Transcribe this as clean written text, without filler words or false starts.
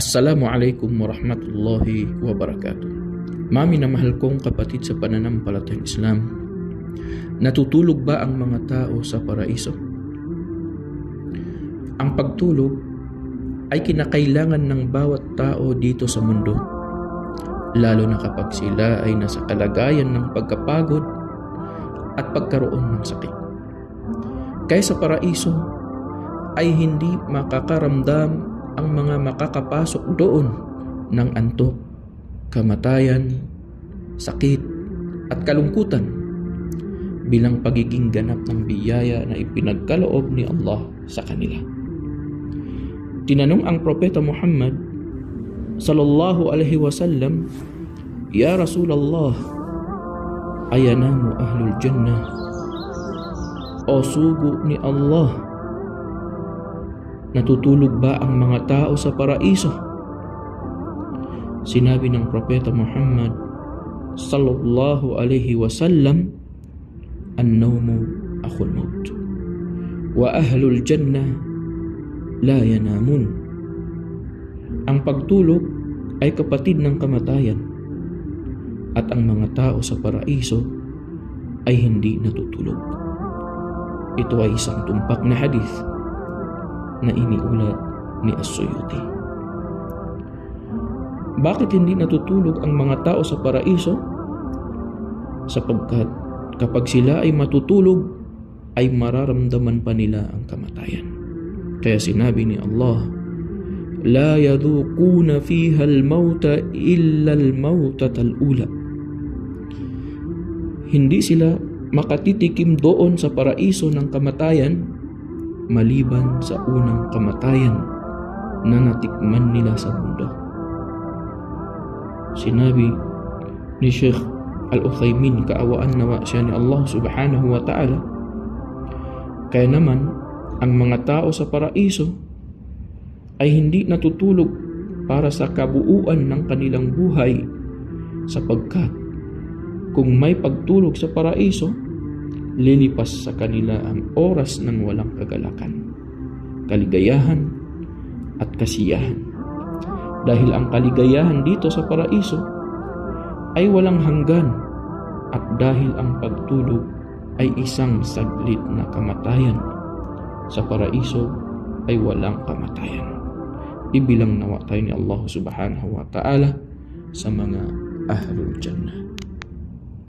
Assalamualaikum warahmatullahi wabarakatuh. Mami na mahal kong kapatid sa pananampalatayang Islam, natutulog ba ang mga tao sa paraiso? Ang pagtulog ay kinakailangan ng bawat tao dito sa mundo, lalo na kapag sila ay nasa kalagayan ng pagkapagod at pagkaroon ng sakit. Kaya sa paraiso ay hindi makakaramdam ang mga makakapasok doon ng antok, kamatayan, sakit at kalungkutan bilang pagiging ganap ng biyaya na ipinagkaloob ni Allah sa kanila. Tinanong ang Propeta Muhammad sallallahu alaihi wasallam, "Ya Rasulullah, ayanamu ahlul jannah?" O sugo ni Allah, natutulog ba ang mga tao sa paraiso? Sinabi ng Propeta Muhammad sallallahu alaihi wasallam, "An-nawmu akhul maut, wa ahlul jannah la yanamun." Ang pagtulog ay kapatid ng kamatayan, at ang mga tao sa paraiso ay hindi natutulog. Ito ay isang tumpak na hadith na iniulat ni As-Suyuti. Bakit hindi natutulog ang mga tao sa paraiso? Sapagkat kapag sila ay matutulog, ay mararamdaman pa nila ang kamatayan. Kaya sinabi ni Allah, "La yadhuquna fiha al-mauta illa al-mautatal ula." Hindi sila makatitikim doon sa paraiso ng kamatayan maliban sa unang kamatayan na natikman nila sa mundo. Sinabi ni Sheikh Al-Uthaymin, kaawaan nawa siya ni Allah subhanahu wa ta'ala, kaya naman ang mga tao sa paraiso ay hindi natutulog para sa kabuuan ng kanilang buhay, sapagkat kung may pagtulog sa paraiso, lilipas sa kanila ang oras ng walang kagalakan, kaligayahan at kasiyahan. Dahil ang kaligayahan dito sa paraiso ay walang hanggan, at dahil ang pagtulog ay isang saglit na kamatayan, sa paraiso ay walang kamatayan. Ibilang nawa tayo ni Allah subhanahu wa ta'ala sa mga ahlul jannah.